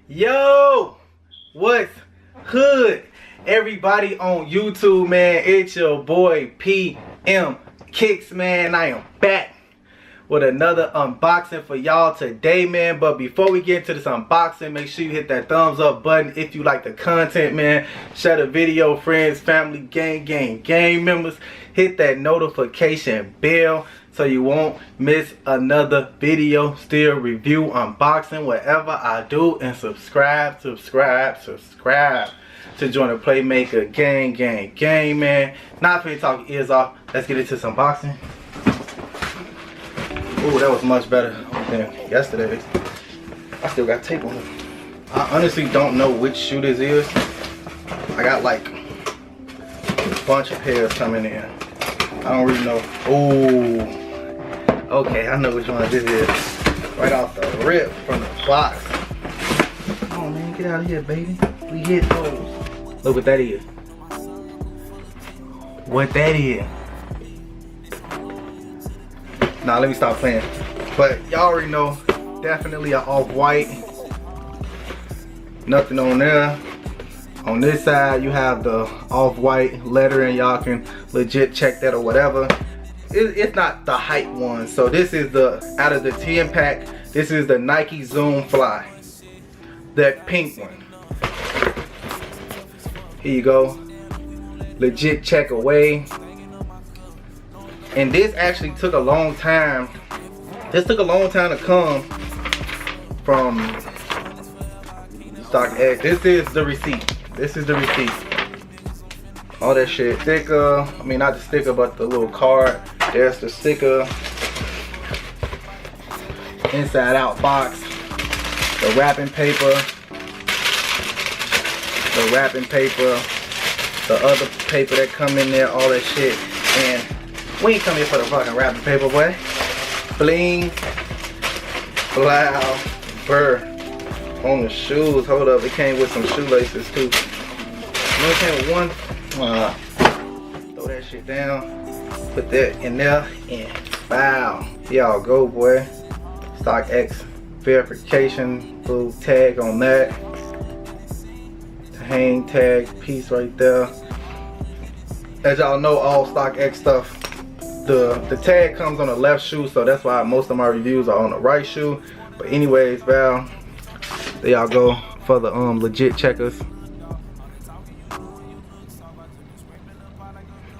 Yo, what's hood? Everybody on YouTube, man, it's your boy PM Kicks, man. I am back with another unboxing for y'all today, man. But before we get into this unboxing, make sure you hit that thumbs up button if you like the content, man. Share the video, friends, family, gang members. Hit that notification bell so you won't miss another video, still review, unboxing, whatever I do. And subscribe to join the Playmaker gang, man. Not finna talk your ears off. Let's get into some boxing. Ooh, that was much better than yesterday. I still got tape on it. I honestly don't know which shoe this is. I got like a bunch of pairs coming in. I don't really know. Ooh, okay, I know which one this is. Right off the rip from the box. Oh man, get out of here, baby. We hit those. Look what that is. What that is. Nah, let me stop playing. But y'all already know, definitely an off-white. Nothing on there. On this side, you have the off-white lettering. Y'all can legit check that or whatever. It's not the hype one. So this is the, out of the 10 pack, this is the Nike Zoom Fly. That pink one. Here you go. Legit check away. And this actually took a long time. This took a long time to come from StockX. This is the receipt. This is the receipt. All that shit. Sticker. I mean, not the sticker, but the little card. There's the sticker. Inside out box. The wrapping paper. The wrapping paper. The other paper that come in there. All that shit. And we ain't come here for the fucking wrapping paper, boy. Bling. Blow. Burr. On the shoes. Hold up. It came with some shoelaces too. No, it came with one. Throw that shit down. Put that in there. And wow. Here y'all go, boy. StockX verification. Little tag on that. The hang tag piece right there. As y'all know, all StockX stuff, the tag comes on the left shoe, so that's why most of my reviews are on the right shoe. But anyways, Val, there y'all go for the legit checkers.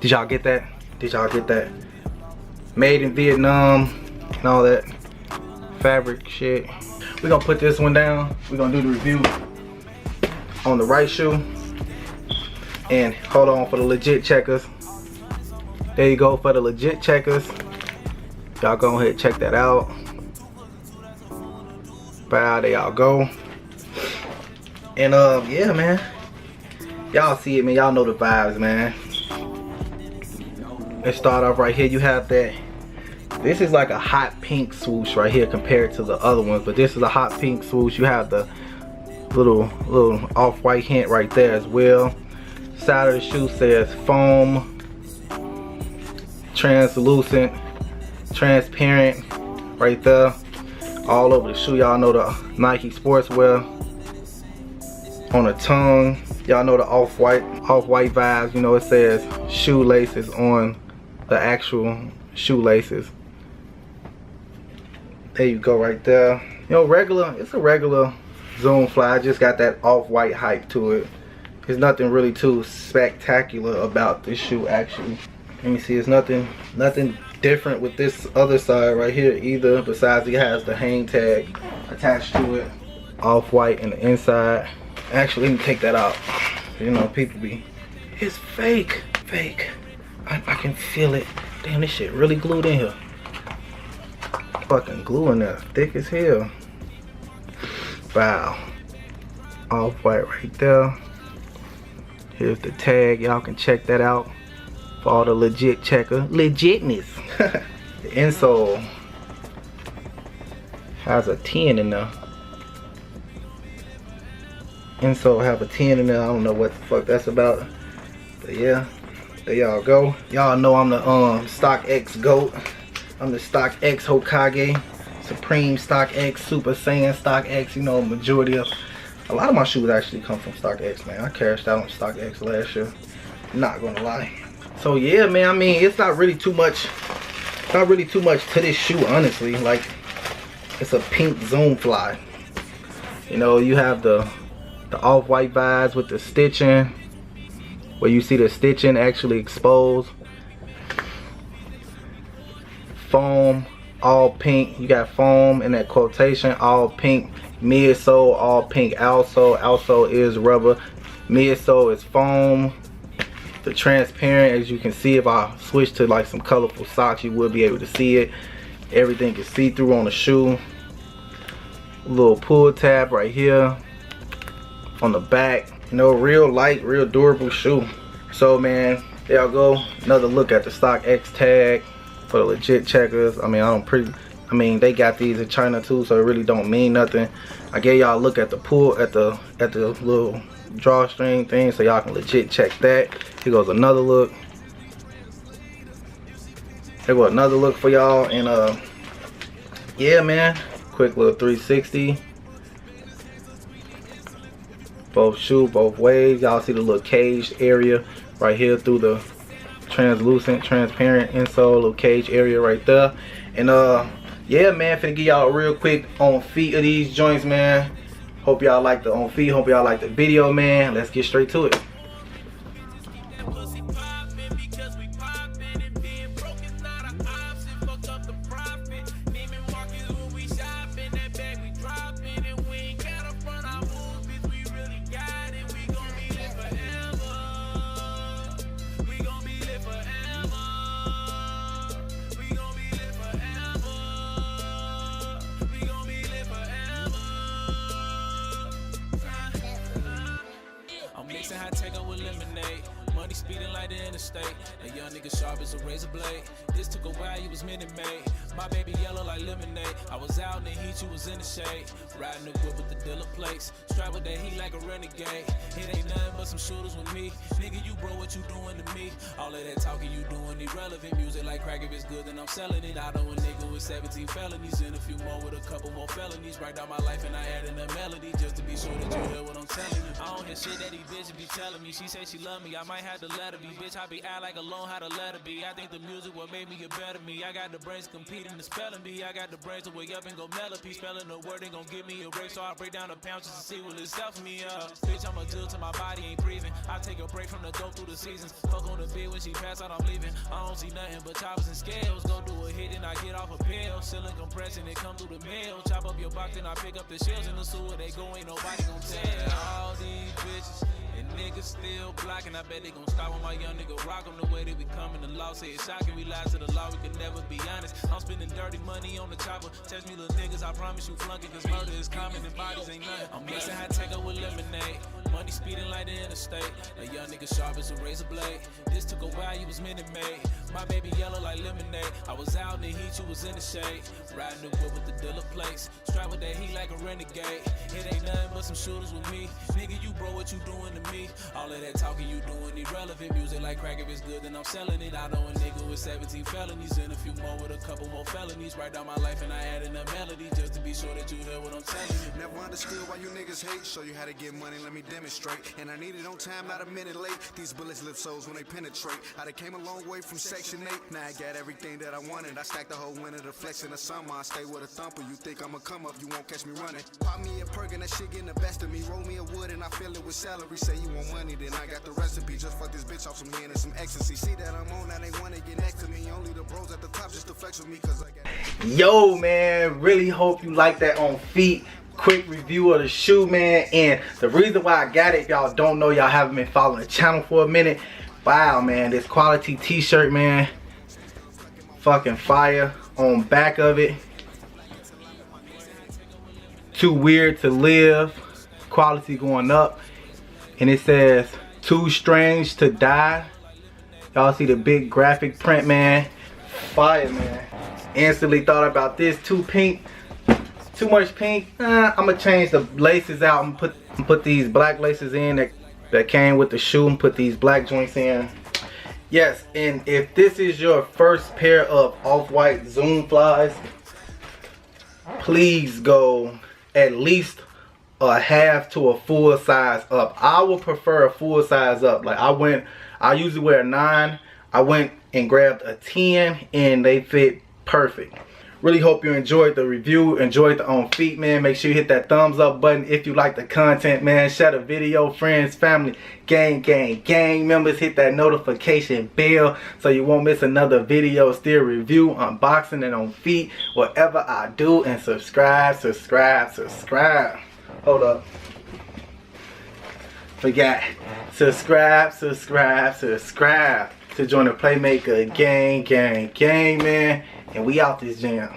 Did y'all get that? Did y'all get that? Made in Vietnam and all that fabric shit. We're gonna put this one down. We're gonna do the review on the right shoe. And hold on for the legit checkers. There you go for the legit checkers. Y'all go ahead and check that out. Wow, there y'all go. And yeah, man. Y'all see it, man. Y'all know the vibes, man. Let's start off right here. You have that. This is like a hot pink swoosh right here compared to the other ones, but this is a hot pink swoosh. You have the little off-white hint right there as well. Side of the shoe says foam, translucent, transparent right there. All over the shoe. Y'all know the Nike sportswear. On the tongue, y'all know the off-white vibes. You know, it says shoelaces on the actual shoelaces. There you go right there. You know, it's a regular Zoom Fly. Just got that off-white hype to it. There's nothing really too spectacular about this shoe actually. Let me see, it's nothing different with this other side right here either, besides it has the hang tag attached to it. Off-white in the inside. Actually, let me take that out. You know, people be, it's fake. I can feel it. Damn, this shit really glued in here. Fucking glue in there, thick as hell. Wow. Off-white right there. Here's the tag. Y'all can check that out for all the legit legitness. The insole has a 10 in there. Insole have a 10 in there. I don't know what the fuck that's about. But yeah, there y'all go. Y'all know I'm the StockX GOAT. I'm the StockX Hokage. Supreme StockX, Super Saiyan StockX, you know, majority of A lot of my shoes actually come from StockX, man. I cashed out on StockX last year. Not gonna lie. So yeah, man, I mean, it's not really too much. Not really too much to this shoe, honestly. Like, it's a pink Zoom Fly. You know, you have the off-white vibes with the stitching, where you see the stitching actually exposed. Foam, all pink. You got foam in that quotation, all pink. Midsole, all pink. Outsole is rubber. Midsole is foam. The transparent, as you can see, if I switch to like some colorful socks, you will be able to see it. Everything is see-through on the shoe. Little pull tab right here on the back. You know, real light, real durable shoe. So man, there y'all go. Another look at the StockX tag for the legit checkers. I mean, they got these in China too, so it really don't mean nothing. I gave y'all a look at the pull, at the little drawstring thing, so y'all can legit check that. Here goes another look. Here goes another look for y'all, and yeah, man, quick little 360. Both shoe, both ways. Y'all see the little caged area right here through the translucent, transparent insole, little cage area right there. And yeah, man, finna give y'all a real quick on feet of these joints, man. Hope y'all like the on feet. Hope y'all like the video, man. Let's get straight to it. High take up with lemonade. Money speeding like the interstate. A young nigga sharp as a razor blade. This took a while, you was minute made. My baby yellow like lemonade. I was out in the heat, you was in the shade. Riding the whip with the dealer plates. Strap with that heat like a renegade. It ain't nothing but some shooters with me. Nigga, you bro, what you doing to me? All of that talking you doing irrelevant. Music like crack, if it's good, then I'm selling it. I know a nigga with 17 felonies and a few more with a couple more felonies. Write down my life and I add in a melody just to be sure that you hear what I'm telling you. I don't hear shit that these bitches be telling me. She say she love me, I might have to let her be. Bitch, I be out like alone, how to let her be. I think the music what made me a better me. I got the brains competing the spelling bee. I got the brains to wake up and go melody. Spelling the word ain't gon' give me a break, so I break down the pounds just to see what it's self me up. Bitch, I'm a deal till my body ain't breathing. I take a break from the dope through the seasons. Fuck on the bed when she pass out, I'm leaving. I don't see nothing but choppers and scales. Go do a hit and I get off a pill. Ceiling compressing, it come through the mail. Chop up your box and I pick up the shells in the sewer. They go, ain't nobody gon' tell. All these bitches and niggas still blocking. I bet they gon' stop when my young nigga rock them the way they be coming. The law say it's shocking. We lie to the law, we could never be honest. I'm spending dirty money on the chopper. Test me little niggas, I promise you flunk it, cause murder is common and bodies ain't nothing. I'm mixing high take up with lemonade. Money speeding like the interstate. A young nigga sharp as a razor blade. This took a while, you was minute made. My baby yellow like lemonade. I was out in the heat, you was in the shade. Riding the whip with the dealer plates. Strap with that heat like a renegade. It ain't nothing but some shooters with me. Nigga, you bro, what you doing to me? All of that talking you doing irrelevant. Music like crack, if it's good, then I'm selling it. I know a nigga with 17 felonies and a few more with a couple more felonies. Write down my life and I add in a melody just to be sure that you hear what I'm telling you. Never understood why you niggas hate. Show you how to get money, let me demonstrate. And I need it on time, not a minute late. These bullets lift souls when they penetrate. I done came a long way from Section 8. Now I got everything that I wanted. I stacked the whole winter, the flex in the summer. I stay with a thumper. You think I'ma come up, you won't catch me running. Pop me a perk and that shit getting the best of me. Roll me a wood and I fill it with celery. Say you want money, then I got the recipe. Just fuck this bitch off some hand and some ecstasy. See that I'm on, now they wanna get next to me. Only the bros at the top just to flex with me, cause I got. Yo, man, really hope you like that on feet. Quick review of the shoe, man. And the reason why I got it, if y'all don't know, y'all haven't been following the channel for a minute. Wow, man, this quality t-shirt, man, fucking fire. On back of it, too weird to live, quality going up. And it says too strange to die. Y'all see the big graphic print, man. Fire, man. Instantly thought about this. Too pink, too much pink. I'm gonna change the laces out and put these black laces in that came with the shoe, and put these black joints in. Yes, and if this is your first pair of off-white Zoom Flies, please go at least a half to a full size up. I would prefer a full size up. Like I usually wear a 9. I went and grabbed a 10 and they fit perfect. Really hope you enjoyed the review, enjoyed the on feet, man. Make sure you hit that thumbs up button if you like the content, man. Share the video, friends, family, gang members. Hit that notification bell so you won't miss another video, still review, unboxing, and on feet, whatever I do. And subscribe. Hold up. Forgot. Subscribe to join the Playmaker gang, man. And we out this jam.